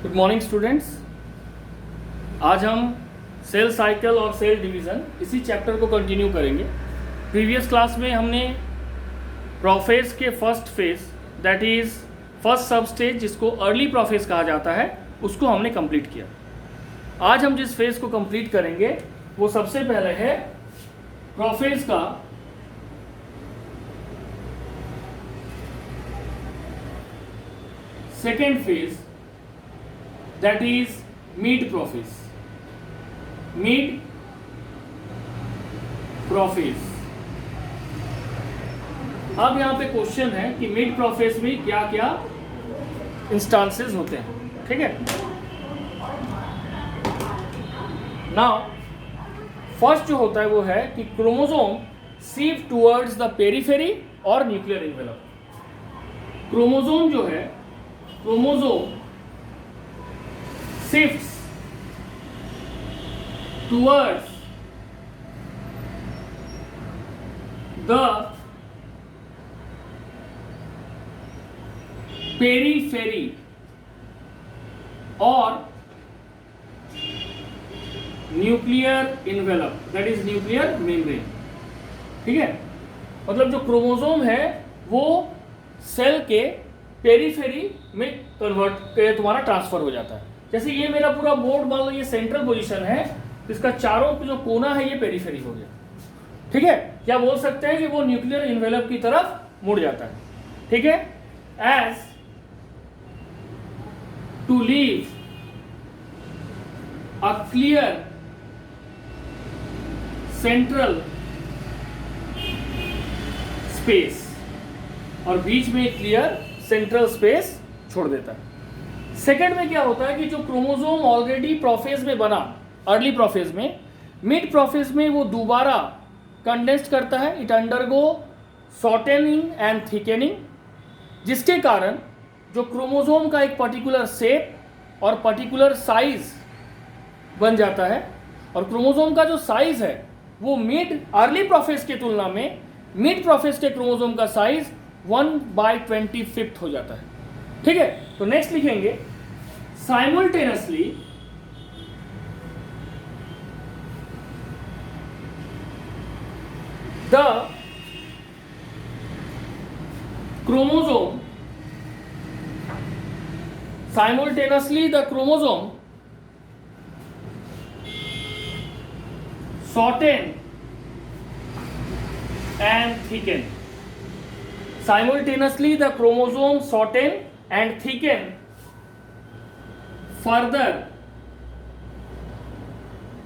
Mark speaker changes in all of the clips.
Speaker 1: Good morning students. आज हम cell cycle और सेल डिवीज़न इसी चैप्टर को कंटिन्यू करेंगे। प्रीवियस क्लास में हमने प्रोफेज के first phase that is first सब स्टेज जिसको अर्ली प्रोफेज कहा जाता है उसको हमने कंप्लीट किया। आज हम जिस फेज को कंप्लीट करेंगे वो सबसे पहले है प्रोफेज का second phase that is mid prophase. Mid prophase. अब यहां पे क्वेश्चन है कि मिड प्रोफेज में क्या क्या इंस्टांसेस होते हैं, ठीक है। नाउ फर्स्ट जो होता है वो है कि chromosome shift towards the periphery और न्यूक्लियर एनवेलप। क्रोमोसोम जो है, chromosome shifts towards the periphery or nuclear envelope, that is nuclear membrane, ठीक है। मतलब जो क्रोमोसोम है वो सेल के पेरीफेरी में तुम्हारा ट्रांसफर हो जाता है। जैसे ये मेरा पूरा बोर्ड मान लो ये सेंट्रल पोजीशन है, तो इसका चारों जो कोना है ये पेरीफेरी हो गया, ठीक है। क्या बोल सकते हैं कि वो न्यूक्लियर इन्वेलप की तरफ मुड़ जाता है, ठीक है। As to leave a clear central space, और बीच में क्लियर सेंट्रल स्पेस छोड़ देता है। सेकेंड में क्या होता है कि जो क्रोमोसोम ऑलरेडी प्रोफेज में बना अर्ली प्रोफेज में, मिड प्रोफेज में वो दोबारा कंडेंस्ड करता है, इट अंडरगो शॉर्टेनिंग एंड थिकेनिंग, जिसके कारण जो क्रोमोसोम का एक पर्टिकुलर शेप और पर्टिकुलर साइज बन जाता है। और क्रोमोसोम का जो साइज है वो मिड अर्ली प्रोफेज के तुलना में मिड प्रोफेज के क्रोमोसोम का साइज 1/25 हो जाता है, ठीक है। तो नेक्स्ट लिखेंगे simultaneously the chromosome shorten and thicken. Simultaneously the chromosome shorten and thicken further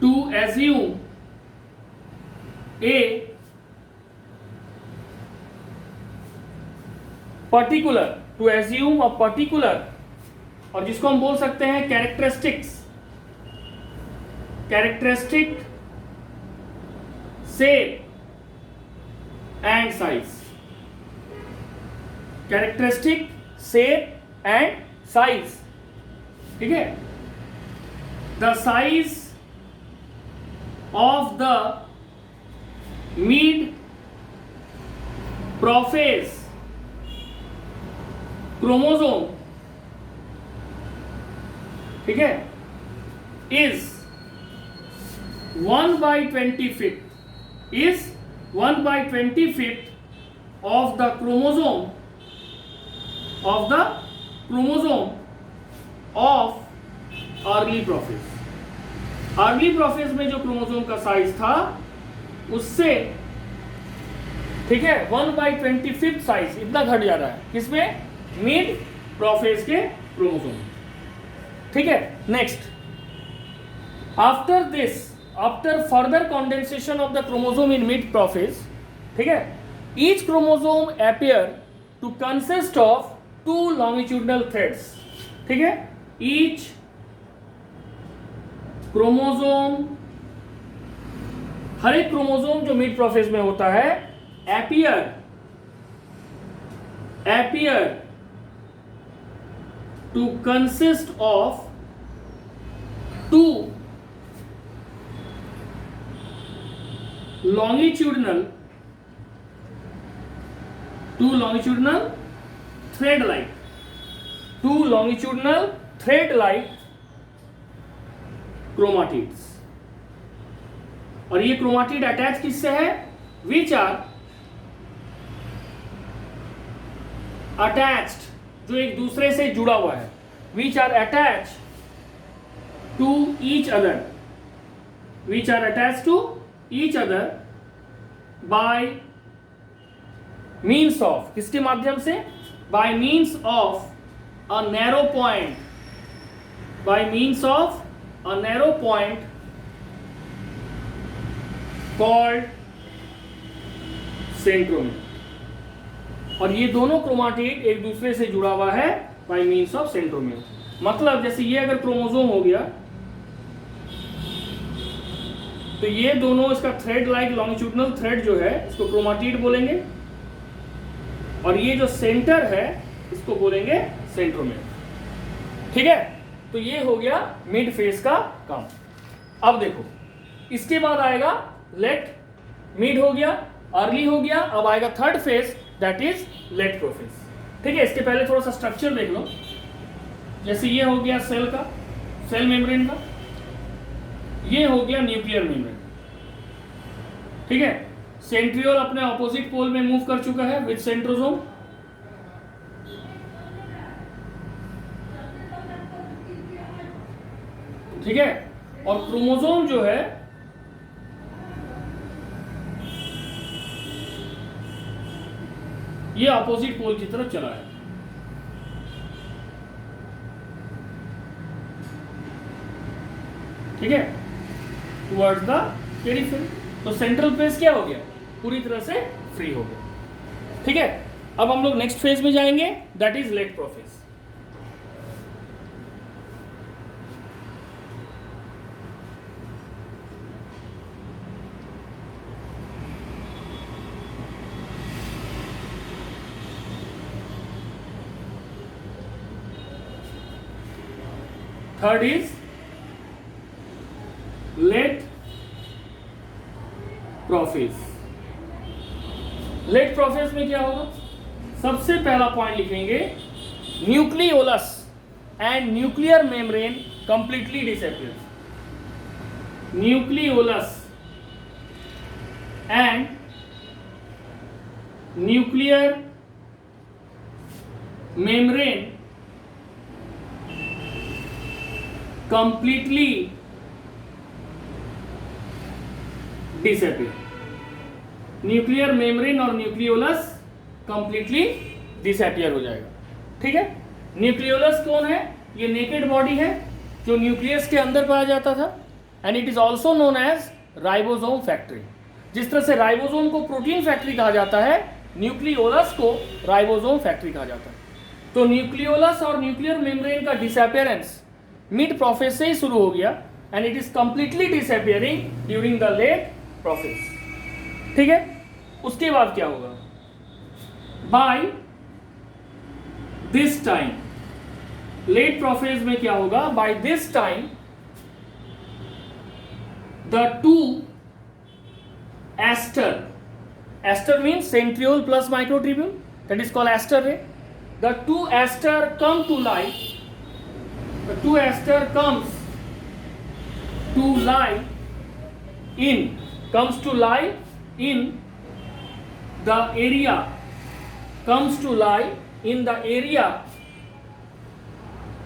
Speaker 1: to assume a particular और जिसको हम बोल सकते हैं characteristic shape and size, characteristic shape and size, ठीक है। The size of the mid prophase chromosome, ठीक है, is 1/25 of the chromosome of early prophase. Early prophase में जो क्रोमोसोम का साइज था उससे, ठीक है, 1/25 साइज इतना घट जा रहा है किसमें, मिड प्रोफेज के क्रोमोसोम, ठीक है। Next, after further condensation of the chromosome in mid prophase, ठीक है, each chromosome appear to consist of 2 longitudinal threads, ठीक है। ईच क्रोमोसोम, हर एक क्रोमोसोम जो मिड प्रोफेज में होता है appear to consist of 2 longitudinal thread like thread like chromatids. और ये क्रोमाटिड अटैच किससे है? विच आर अटैच्ड, जो एक दूसरे से जुड़ा हुआ है, which are attach to each other, which are attach to each other by means of, किसके माध्यम से? By means of a narrow point, by means of a narrow point called centromere. और ये दोनों क्रोमाटिड एक दूसरे से जुड़ा हुआ है बाय मीन्स ऑफ सेंट्रोमियर। मतलब जैसे ये अगर क्रोमोसोम हो गया तो ये दोनों, इसका थ्रेड लाइक लॉन्गिट्यूडिनल थ्रेड जो है इसको क्रोमाटिड बोलेंगे, और ये जो सेंटर है इसको बोलेंगे सेंट्रोमियर। ठीक है, तो ये हो गया मिड फेज का काम। अब देखो इसके बाद आएगा लेट, मिड हो गया, अर्ली हो गया, अब आएगा third phase that is late prophase. ठीक है, इसके पहले थोड़ा सा स्ट्रक्चर देख लो। जैसे ये हो गया सेल का, सेल मेम्ब्रेन का, ये हो गया न्यूक्लियर मेम्ब्रेन। ठीक है, सेंट्रियोल अपने ऑपोजिट पोल में मूव कर चुका है विद सेंट्रोसोम। ठीक है, और क्रोमोसोम जो है ये अपोजिट पोल की तरफ चला है। ठीक है, टुवर्ड्स द पेरिफेरी। तो सेंट्रल फेज क्या हो गया? पूरी तरह से फ्री हो गया। ठीक है, अब हम लोग नेक्स्ट फेज में जाएंगे that is late prophase. Third is late prophase. Late prophase में क्या होगा? सबसे पहला पॉइंट लिखेंगे, nucleolus and nuclear membrane completely disappear. Nucleolus and nuclear membrane completely disappear. Nuclear membrane और न्यूक्लियोलस कंप्लीटली डिसअपियर हो जाएगा। ठीक है, न्यूक्लियोलस कौन है? ये नेकेड बॉडी है जो न्यूक्लियस के अंदर पाया जाता था, and it is also known as ribosome factory. जिस तरह से राइबोसोम को प्रोटीन फैक्ट्री कहा जाता है, न्यूक्लियोलस को राइबोसोम फैक्ट्री कहा जाता है। तो न्यूक्लियोलस और न्यूक्लियर मेम्ब्रेन का डिसअपियरेंस मिड प्रोफेज से ही शुरू हो गया, and it is completely disappearing during the late prophase. ठीक है, उसके बाद क्या होगा? By this time, late prophase में क्या होगा? By this time the two aster, aster means centriole plus microtubule, that is called aster ray. The two aster come to light, the two ester comes to lie in the area, comes to lie in the area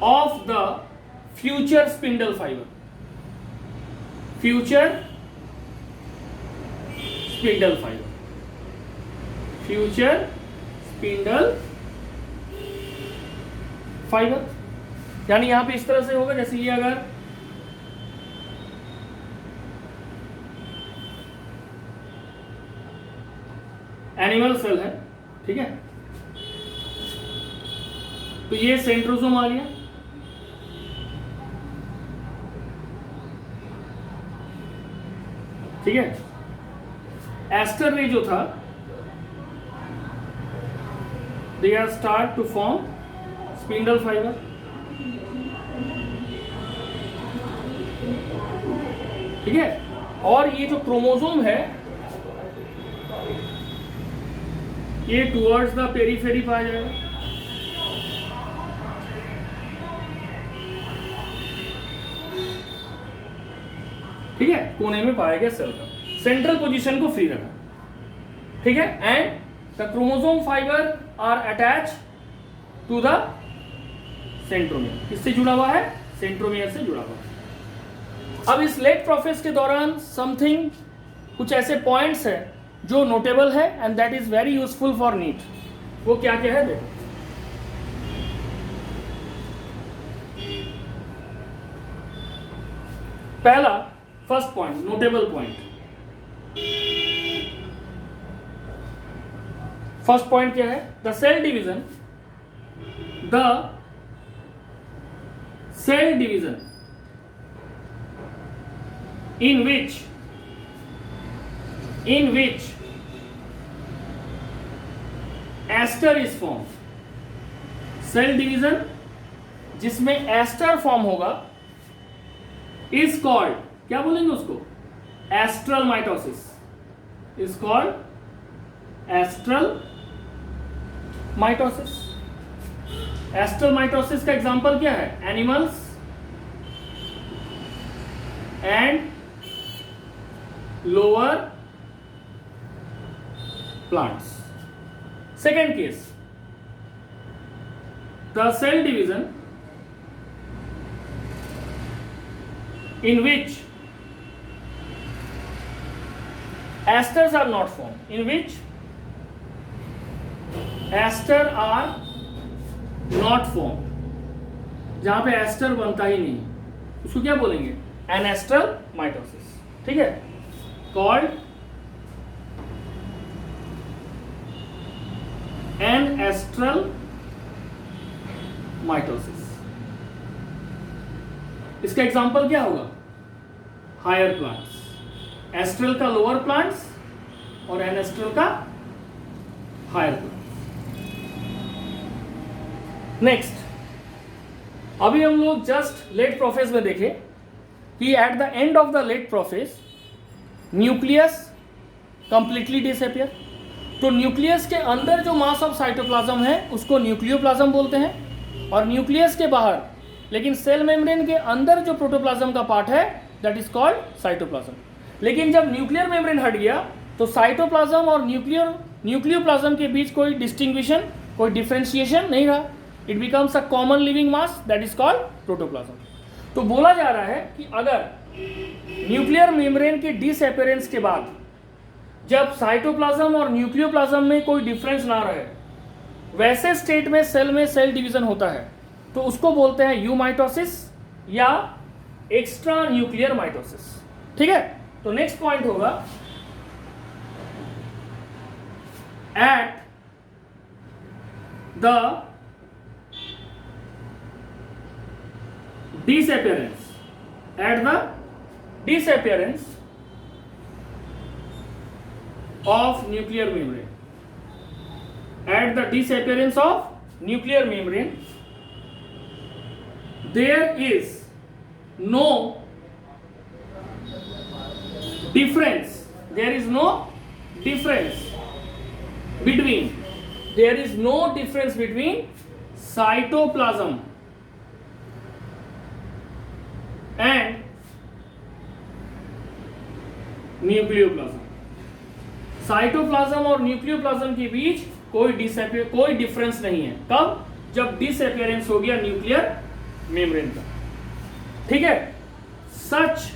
Speaker 1: of the future spindle fiber, future spindle fiber, future spindle fiber। यानी यहां पे इस तरह से होगा, जैसे ये अगर एनिमल सेल है, ठीक है, तो ये सेंट्रोसोम आ गया, ठीक है। एस्टर रे जो था, they are start to form spindle fibre. ठीक है, और ये जो क्रोमोसोम है ये टुवर्ड्स द पेरीफेरी पाया जाएगा। ठीक है, कोने में पाया गया सेल का, सेंट्रल पोजीशन को फ्री रखा, ठीक है। And the chromosome fibre are attach to the centromere, किससे जुड़ा हुआ है, सेंट्रोमियर से जुड़ा हुआ है। अब इस लेट प्रोफेज के दौरान समथिंग, कुछ ऐसे पॉइंट्स है जो नोटेबल है and that is very useful for NEET. वो क्या क्या है देखो। पहला, first point, notable point, first point क्या है, the cell division, the cell division in which aster is form, cell division जिसमें एस्टर फॉर्म होगा इज कॉल्ड, क्या बोलेंगे उसको, astral mitosis, is called astral mitosis. Astral mitosis का example क्या है, animals and lower plants. Second case, the cell division in which esters are not formed, in which ester are not formed, जहां पे ester बनता ही नहीं, उसको क्या बोलेंगे, एनेस्ट्रल माइटोसिस, ठीक है, called anastral mitosis। इसका एग्जांपल क्या होगा, हायर प्लांट्स, एस्ट्रल का लोअर प्लांट्स और एनेस्ट्रल का हायर प्लांट्स। नेक्स्ट, अभी हम लोग जस्ट लेट प्रोफेज में देखे कि at the end of the late prophase nucleus completely disappear. तो न्यूक्लियस के अंदर जो मास ऑफ साइटोप्लाज्म है उसको न्यूक्लियोप्लाज्म बोलते हैं, और न्यूक्लियस के बाहर लेकिन सेल मेम्ब्रेन के अंदर जो प्रोटोप्लाज्म का पार्ट है दैट इज कॉल्ड साइटोप्लाज्म। लेकिन जब न्यूक्लियर मेम्ब्रेन हट गया तो साइटोप्लाज्म और न्यूक्लियोप्लाज्म के बीच कोई डिस्टिंग्विशन, कोई डिफ्रेंशिएशन नहीं रहा, it becomes a common living mass that is called protoplasm. तो बोला जा रहा है कि अगर न्यूक्लियर मेम्ब्रेन के डिसअपियरेंस के बाद जब साइटोप्लाज्म और न्यूक्लियोप्लाज्म में कोई डिफरेंस ना रहे, वैसे स्टेट में सेल डिवीजन होता है, तो उसको बोलते हैं यूमाइटोसिस या एक्स्ट्रा न्यूक्लियर माइटोसिस, ठीक है। तो नेक्स्ट पॉइंट होगा, at the disappearance, at the disappearance of nuclear membrane, at the disappearance of nuclear membrane, there is no difference, there is no difference between, there is no difference between cytoplasm and nucleoplasm. Cytoplasm और nucleoplasm के बीच कोई difference नहीं है, कब, जब disappearance हो गया nuclear membrane का, ठीक है। सच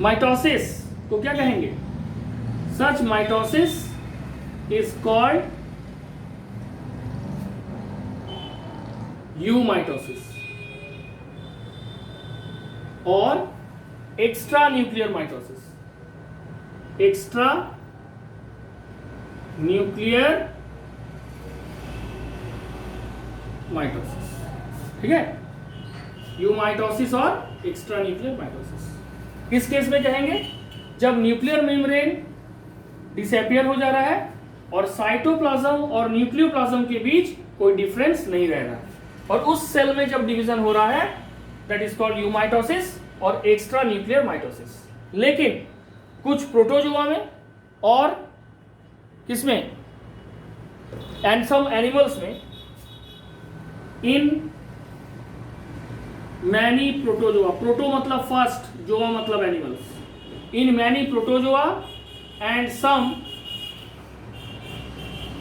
Speaker 1: माइटोसिस को क्या कहेंगे, सच माइटोसिस इज कॉल्ड यूमाइटोसिस और extra nuclear mitosis, extra nuclear mitosis, ठीक है, यूमाइटोसिस और एक्स्ट्रा न्यूक्लियर माइटोसिस। किस केस में कहेंगे, जब न्यूक्लियर मेम्ब्रेन डिसअपियर हो जा रहा है और साइटोप्लाज्म और न्यूक्लियोप्लाज्म के बीच कोई डिफरेंस नहीं रह रहा है, और उस सेल में जब डिवीजन हो रहा है दैट इज कॉल्ड यूमाइटोसिस और एक्स्ट्रा न्यूक्लियर माइटोसिस। लेकिन कुछ प्रोटोजोआ में और किसमें, एंड सम एनिमल्स में, इन मैनी प्रोटोजोआ, प्रोटो मतलब फर्स्ट, जोआ मतलब animals, in many protozoa and some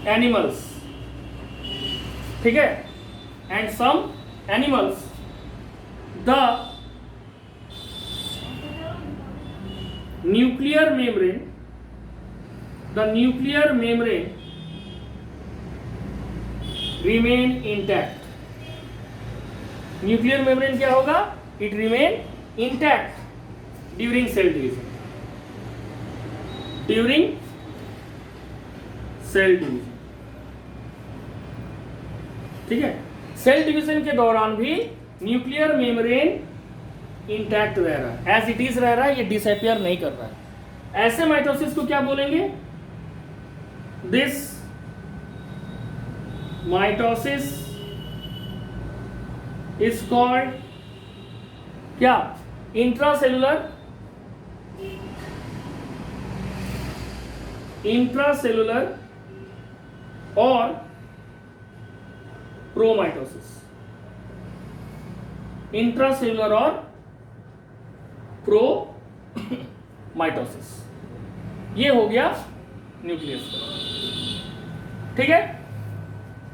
Speaker 1: animals, ठीक है, and some animals, the nuclear membrane remain intact. Nuclear membrane क्या होगा? It remain intact during cell division, ठीक है। Cell division के दौरान भी न्यूक्लियर मेम्ब्रेन इंटैक्ट रह रहा है, एज इट इज रह रहा है, ये डिसअपियर नहीं कर रहा है। ऐसे माइटोसिस को क्या बोलेंगे? दिस माइटोसिस इज कॉल्ड क्या? इंट्रासेलुलर और प्रोमाइटोसिस। इंट्रासेलुलर और प्रोमाइटोसिस, ये हो गया न्यूक्लियस, ठीक है।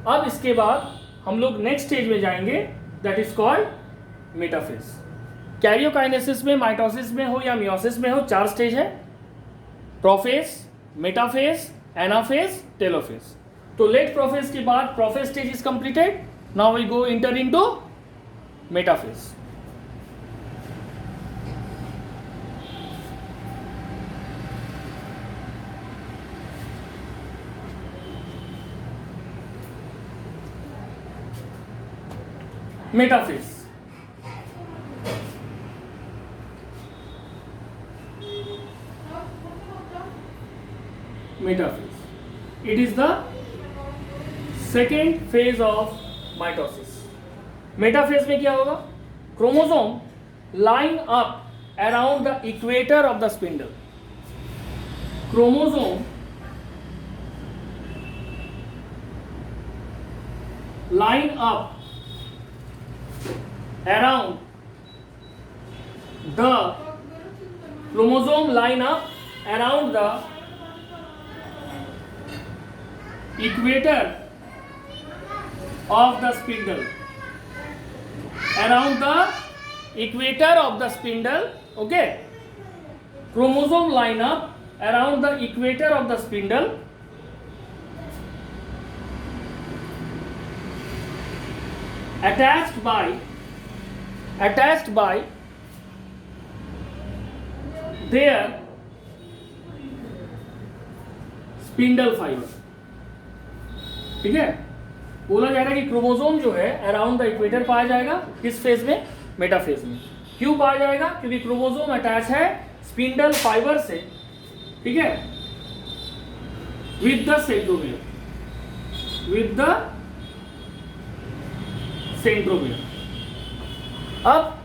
Speaker 1: अब इसके बाद हम लोग नेक्स्ट स्टेज में जाएंगे, that is called metaphase. Karyokinesis में, माइटोसिस में हो या मियोसिस में हो, 4 स्टेज है, प्रोफेज, मेटाफेज, एनाफेज, टेलोफेज। तो लेट प्रोफेज के बाद prophase stage is completed, now we go inter into metaphase. Metaphase, it is the second phase of mitosis. Metaphase में क्या होगा? Chromosome line up around the equator of the spindle. Chromosome line up around the equator of the spindle, okay, chromosome line up around the equator of the spindle attached by their spindle fiber, ठीक है। बोला जा रहा है कि chromosome जो है around the equator पाया जाएगा, किस फेज में? मेटाफेज में। क्यों पाया जाएगा? क्योंकि क्रोमोसोम अटैच है स्पिंडल फाइबर से, ठीक है, विद द सेंट्रोमियर। अब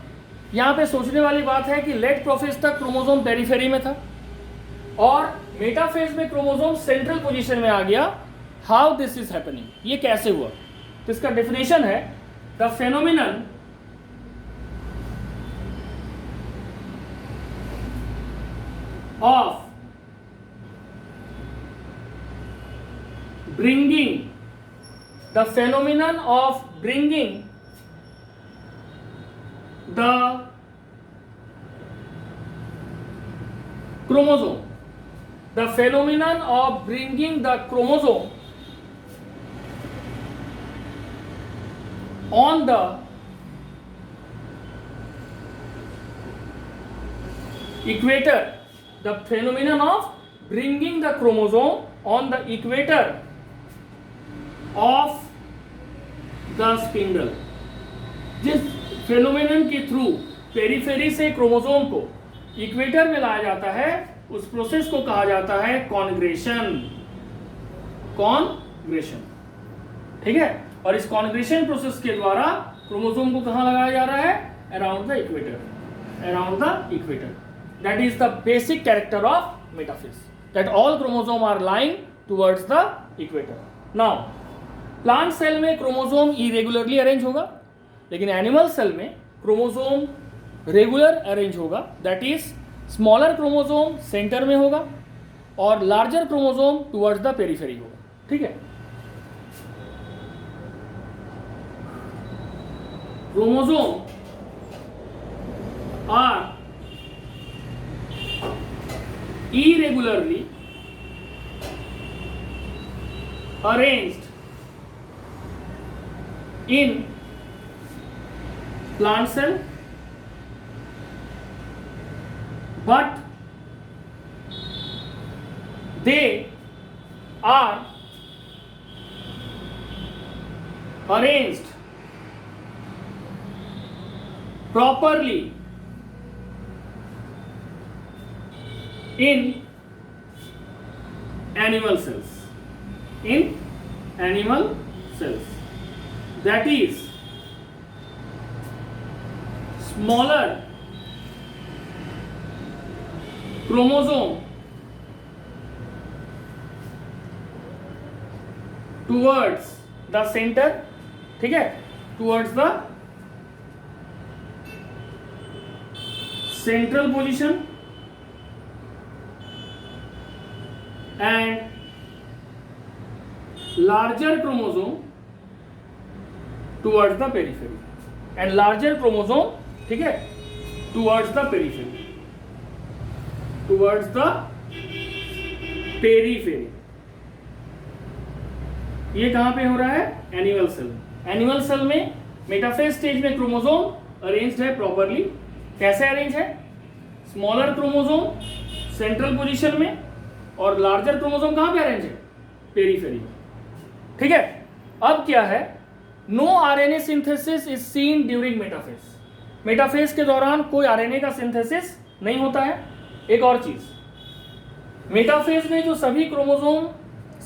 Speaker 1: यहां पे सोचने वाली बात है कि लेट प्रोफेज तक क्रोमोसोम पेरिफेरी में था और मेटाफेज में क्रोमोसोम सेंट्रल पोजीशन में आ गया। हाउ दिस इज हैपनिंग, ये कैसे हुआ? तो इसका डेफिनेशन है, the phenomenon of bringing the chromosome, the phenomenon of bringing the chromosome on the equator, the phenomenon of bringing the chromosome on the equator of the spindle, जिस phenomenon के through periphery से chromosome को equator में लाया जाता है, उस process को कहा जाता है कॉन्ग्रेशन, ठीक है। और इस कॉन्ग्रेशन प्रोसेस के द्वारा क्रोमोसोम को कहां लगाया जा रहा है? Around the equator. That is the basic character of metaphase, that all chromosome are lying towards the equator. Now plant cell में क्रोमोसोम इरेगुलरली अरेंज होगा, लेकिन एनिमल सेल में क्रोमोसोम रेगुलर अरेंज होगा, that is smaller chromosome centre में होगा और larger chromosome towards the periphery होगा, ठीक है। Chromosome are irregularly arranged in plant cell, but they are arranged properly in animal cells, that is smaller chromosome towards the center, ठीक है, towards the central position and larger chromosome towards the periphery, and larger chromosome, ठीक है, towards the periphery, ये कहां पे हो रहा है? Animal cell. एनिमल सेल में मेटाफेज स्टेज में क्रोमोसोम अरेंज्ड है प्रॉपरली। कैसे अरेंज है? स्मॉलर क्रोमोसोम सेंट्रल पोजीशन में और लार्जर क्रोमोसोम कहां पे अरेंज है? पेरीफेरी में, ठीक है। अब क्या है? No RNA synthesis is seen during metaphase. Metaphase के दौरान कोई आरएनए का सिंथेसिस नहीं होता है। एक और चीज, मेटाफेज में जो सभी क्रोमोसोम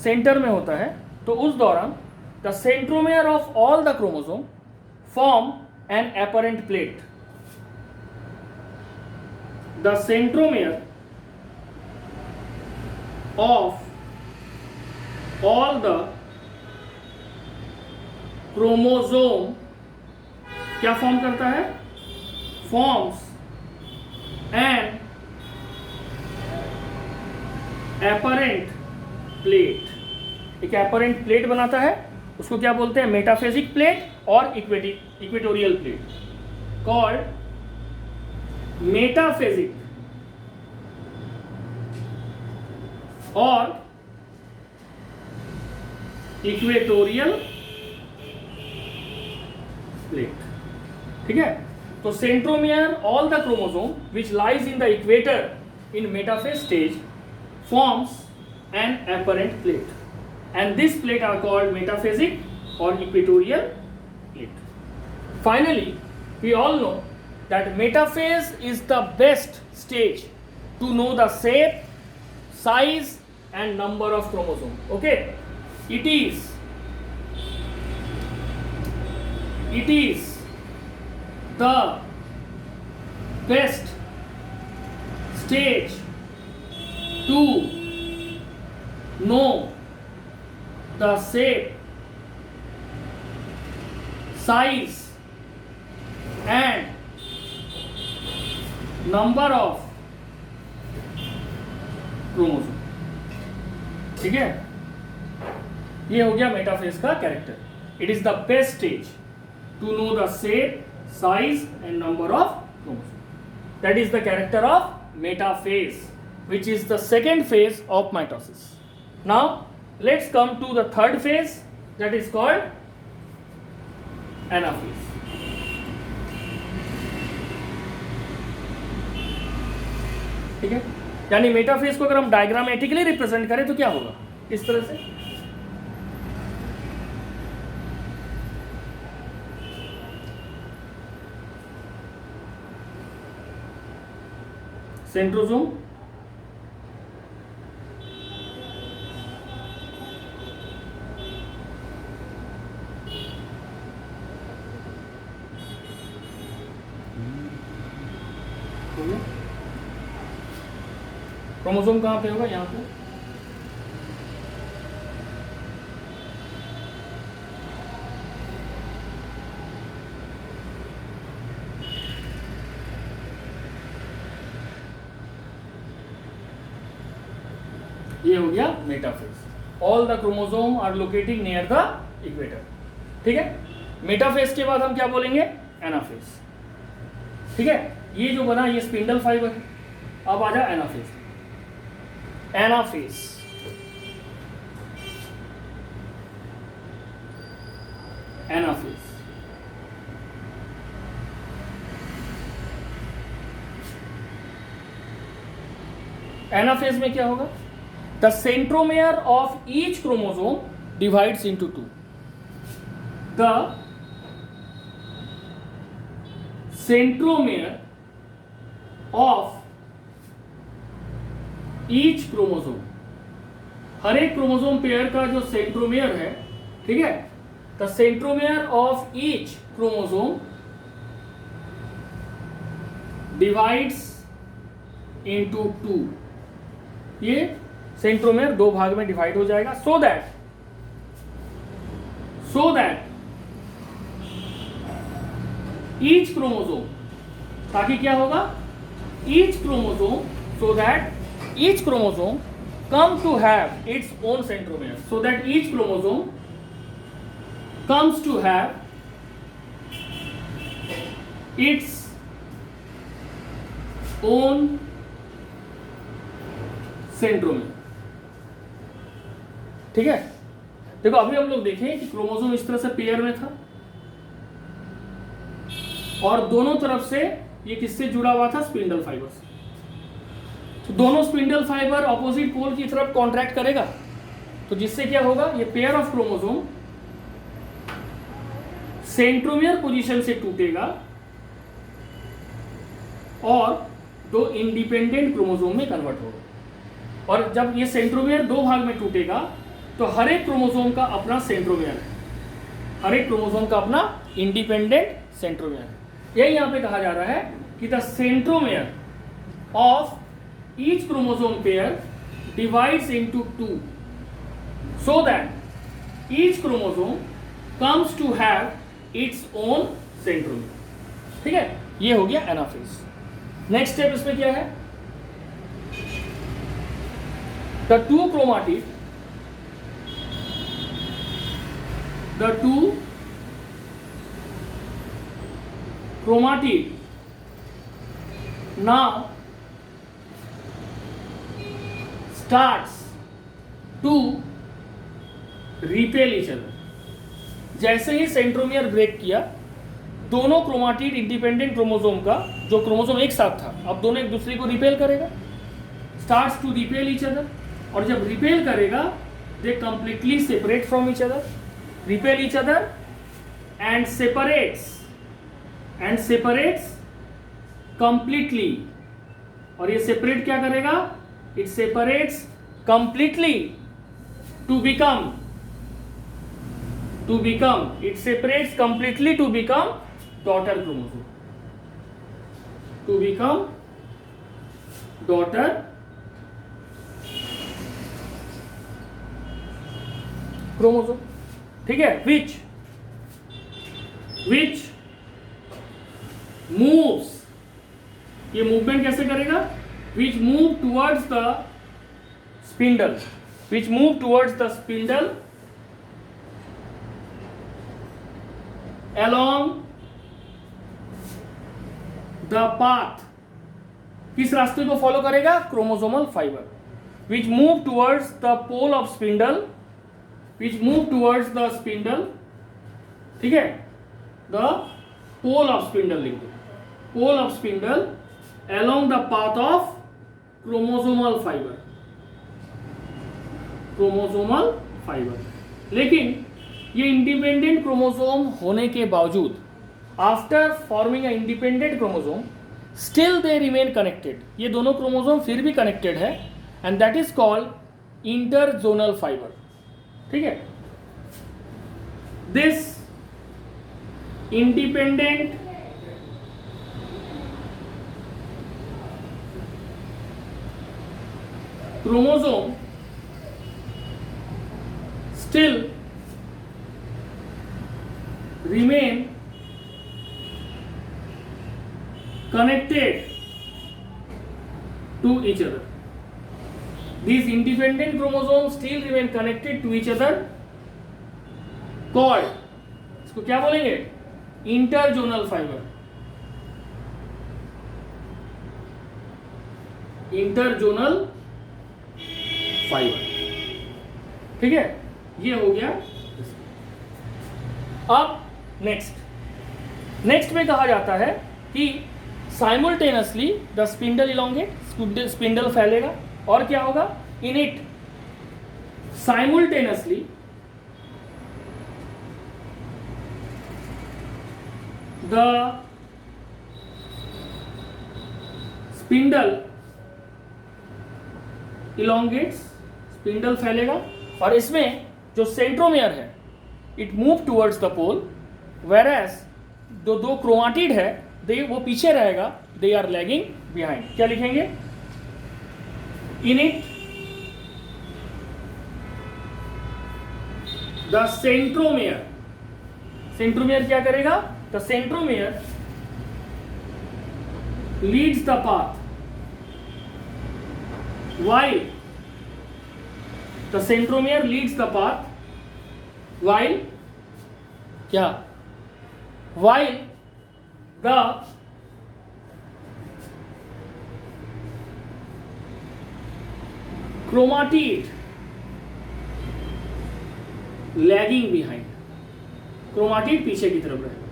Speaker 1: सेंटर में होता है, तो उस दौरान the centromere of all the chromosome form an apparent plate. The centromere of all the chromosome क्या फॉर्म करता है? Forms an apparent plate. एक एपरेंट प्लेट बनाता है, उसको क्या बोलते हैं? मेटाफेजिक प्लेट और इक्वेटोरियल प्लेट, कॉल्ड मेटाफेजिक और इक्वेटोरियल प्लेट, ठीक है। तो centromere all the chromosome which lies in the equator in metaphase stage forms an apparent plate and this plate are called metaphasic और equatorial plate. Finally we all know that metaphase is the best stage to know the shape, size and number of chromosome. Okay, it is the best stage to know the shape, size and number of chromosome, ठीक है। ये हो गया metaphase का character. It is the best stage to know the shape, size and number of chromosome. That is the character of metaphase, which is the second phase of mitosis. Now let's come to the third phase, that is called anaphase. ठीक है, यानी metaphase को अगर हम diagrammatically represent करें तो क्या होगा? इस तरह से सेंट्रोसोम, क्रोमोसोम कहाँ पे होगा? यहाँ पे। ये हो गया metaphase. All the chromosome are locating near the equator. ठीक है, मेटाफेज के बाद हम क्या बोलेंगे? एनाफेज। ठीक है, ये जो बना ये स्पिंडल फाइबर है। अब आ जा एनाफेज। एनाफेज एनाफेज एनाफेज में क्या होगा? The centromere of each chromosome divides into two. The centromere of each chromosome, हर एक क्रोमोसोम पेयर का जो सेंट्रोमेयर है, ठीक है, the centromere of each chromosome divides into two. ये सेंट्रोमेयर दो भाग में डिवाइड हो जाएगा सो दैट ईच क्रोमोसोम, ताकि क्या होगा? Each chromosome, so that each chromosome come to have its own centromere, so that each chromosome comes to have its own centromere। ठीक है, देखो अभी हम लोग देखें कि क्रोमोसोम इस तरह से पेयर में था और दोनों तरफ से ये किससे जुड़ा हुआ था? स्पिंडल फाइबर से। तो दोनों स्पिंडल फाइबर ऑपोजिट पोल की तरफ कॉन्ट्रैक्ट करेगा, तो जिससे क्या होगा? ये pair of chromosome centromere position से टूटेगा और दो इंडिपेंडेंट क्रोमोसोम में कन्वर्ट होगा। और जब ये सेंट्रोमियर दो भाग में टूटेगा तो हर एक क्रोमोसोम का अपना सेंट्रोमियर है, हर एक क्रोमोसोम का अपना इंडिपेंडेंट सेंट्रोमियर है। यही यहां पे कहा जा रहा है कि the centromere of each chromosome pair divides into two, so that each chromosome comes to have its own centromere। ठीक है, ये हो गया एनाफेज। नेक्स्ट स्टेप इसमें क्या है? the two chromatid now starts to repel each other। जैसे ही centromere break किया, दोनों क्रोमाटिड इंडिपेंडेंट क्रोमोसोम का, जो क्रोमोसोम एक साथ था, अब दोनों एक दूसरे को रिपेल करेगा, starts to repel each other. और जब रिपेल करेगा, they completely separate from each other, repel each other and separates completely. और ये सेपरेट क्या करेगा? It separates completely to become it separates completely to become daughter chromosome, to become daughter chromosome। ठीक है, which moves, ये movement कैसे करेगा? which move towards the spindle along the path। किस रास्ते को फॉलो करेगा? Chromosomal fibre. which move towards the pole of spindle, ठीक है, the pole of spindle लिख दो, pole of spindle along the path of chromosomal fibre. लेकिन ये इंडिपेंडेंट क्रोमोसोम होने के बावजूद, after forming a independent chromosome, still they remain connected. ये दोनों क्रोमोसोम फिर भी कनेक्टेड है, and that is called interzonal fibre. ठीक है, this independent chromosome still remain connected to each other। These independent chromosomes still remain connected to each other called, इसको क्या बोलेंगे? Interzonal fibre. Interzonal fibre. ठीक है, ये हो गया. अब नेक्स्ट में कहा जाता है कि simultaneously the spindle elongate, spindle फैलेगा और क्या होगा? In it simultaneously the spindle elongates, spindle फैलेगा और इसमें जो सेंट्रोमियर है it move towards the pole, whereas जो दो क्रोमाटिड है दे वो पीछे रहेगा, दे आर लैगिंग बिहाइंड. क्या लिखेंगे? In it the centromere, centromere क्या करेगा? The centromere leads the path while the centromere leads the path while क्या? While the chromatid lagging behind, chromatid पीछे की तरफ रहेगा,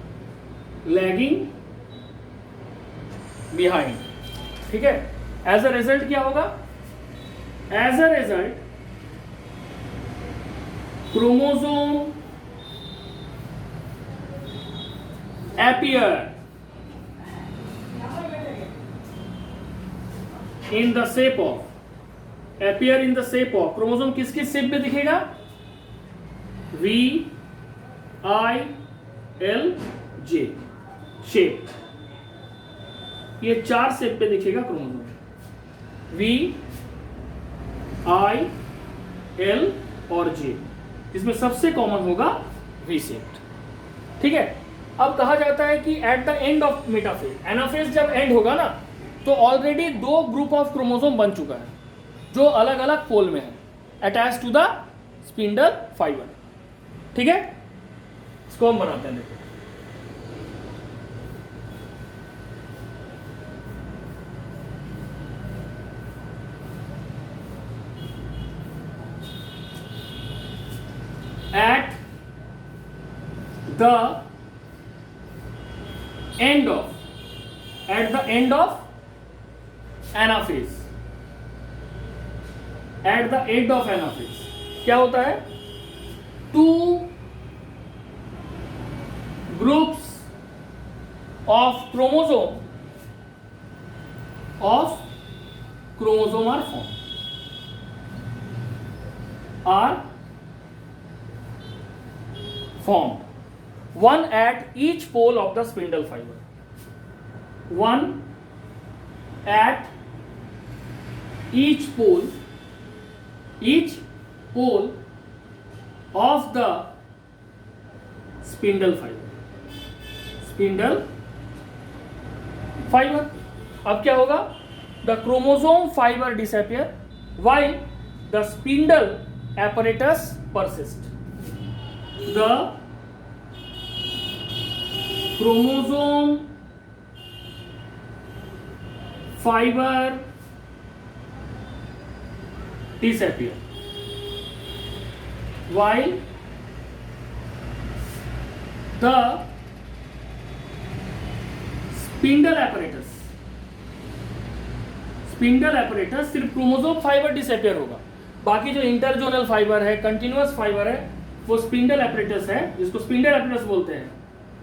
Speaker 1: lagging behind. ठीक है, एज अ रिजल्ट क्या होगा? As a result, chromosome appear in the shape of, chromosome किस किस शेप में दिखेगा? V, I, L, J shape. ये 4 शेप पे दिखेगा क्रोमोसोम. V, I, L और J, इसमें सबसे कॉमन होगा V शेप्ड. ठीक है, अब कहा जाता है कि at the end of metaphase, anaphase जब एंड होगा ना तो ऑलरेडी 2 ग्रुप ऑफ क्रोमोसोम बन चुका है जो अलग अलग पोल में है, attach to the spindle fibre. ठीक है, इसको हम बनाते हैं. देखो at the end of anaphase, क्या होता है? 2 groups of chromosome are formed, one at each pole of the spindle fiber, one at each pole of the spindle fiber. अब क्या होगा? the chromosome fiber disappear while the spindle apparatus persist. The chromosome fiber disappear while the spindle apparatus सिर्फ chromosome fibre disappear होगा, बाकी जो interzonal fibre है, continuous fibre है, वो स्पिंडल एपरेटस है, जिसको स्पिंडल एपरेटस बोलते हैं,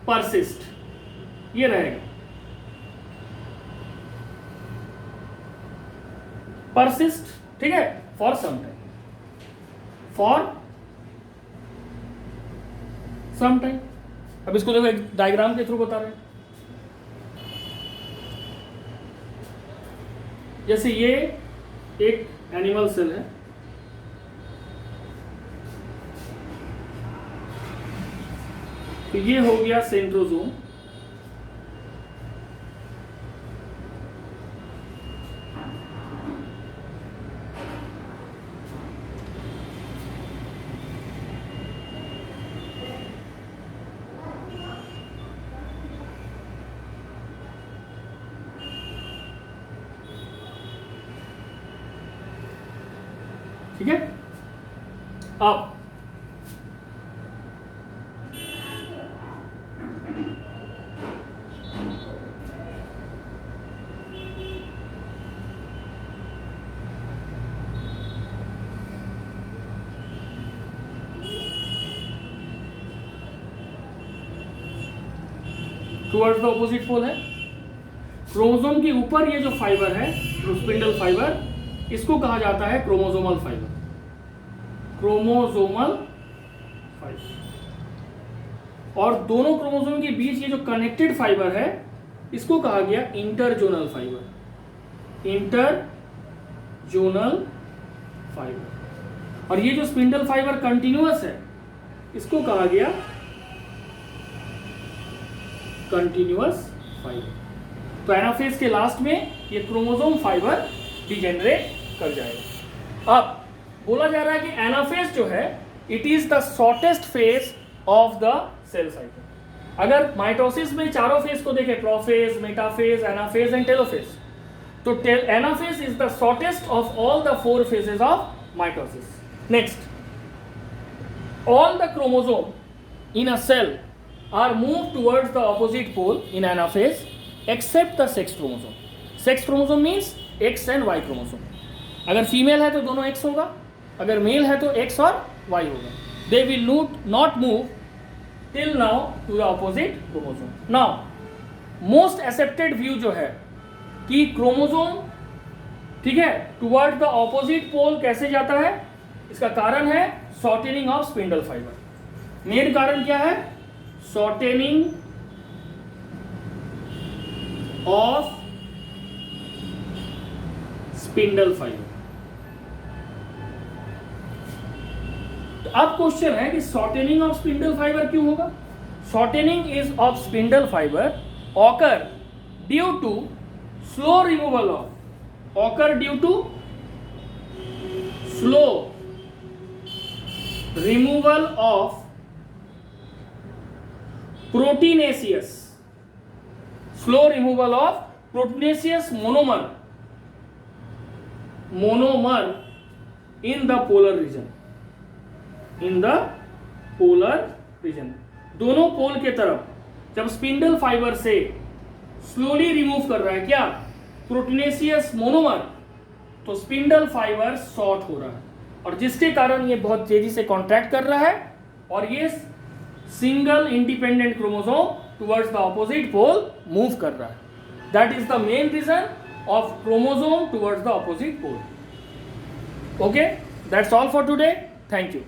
Speaker 1: परसिस्ट, ये रहेगा. परसिस्ट, ठीक है, फॉर सम टाइम. अब इसको देखो एक डायग्राम के थ्रू बता रहे हैं. जैसे ये एक एनिमल सेल है, तो ये हो गया सेंट्रोसोम. ठीक है। अब टुवर्ड्स द ऑपोजिट पोल है। क्रोमोसोम के ऊपर ये जो फाइबर है, स्पिंडल फाइबर, इसको कहा जाता है क्रोमोसोमल फाइबर। Chromosomal fibre. और दोनों क्रोमोसोम के बीच ये जो कनेक्टेड फाइबर है, इसको कहा गया इंटरजोनल फाइबर। Interzonal fibre. और ये जो स्पिंडल फाइबर कंटिन्यूअस है, इसको कहा गया कंटिन्यूअस फाइबर। तो एनाफेज के लास्ट में ये क्रोमोसोम फाइबर डिजेनरेट कर जाएगा। अब बोला जा रहा है कि एनाफेज जो है, it is the shortest phase of the cell cycle. अगर माइटोसिस में चारों फेज को देखें, prophase, metaphase, anaphase and telophase, तो anaphase is the shortest of all the 4 phases of mitosis. Next, all the chromosome in a cell are moved towards the opposite pole in anaphase except the sex chromosome. Sex chromosome means X and Y chromosome. अगर female है तो दोनों X होगा, अगर mail है तो X और Y होगा. They will not move till now to the opposite chromosome. Now, most accepted view जो है कि क्रोमोसोम, ठीक है, towards the opposite pole कैसे जाता है, इसका कारण है shortening of spindle fiber. Main कारण क्या है? शॉर्टेनिंग ऑफ स्पिंडल फाइबर। तो अब क्वेश्चन है कि शॉर्टेनिंग ऑफ स्पिंडल फाइबर क्यों होगा? Shortening is of spindle fibre occur due to slow removal of proteinaceous monomer in the polar region। दोनों पोल के तरफ जब स्पिंडल फाइबर से स्लोली रिमूव कर रहा है क्या, प्रोटीनेशियस मोनोमर, तो स्पिंडल फाइबर शॉर्ट हो रहा है, और जिसके कारण ये बहुत तेजी से कॉन्ट्रैक्ट कर रहा है और ये single independent chromosome towards the opposite pole move कर रहा है। That is the main reason of chromosome towards the opposite pole. Okay, that's all for today. Thank you.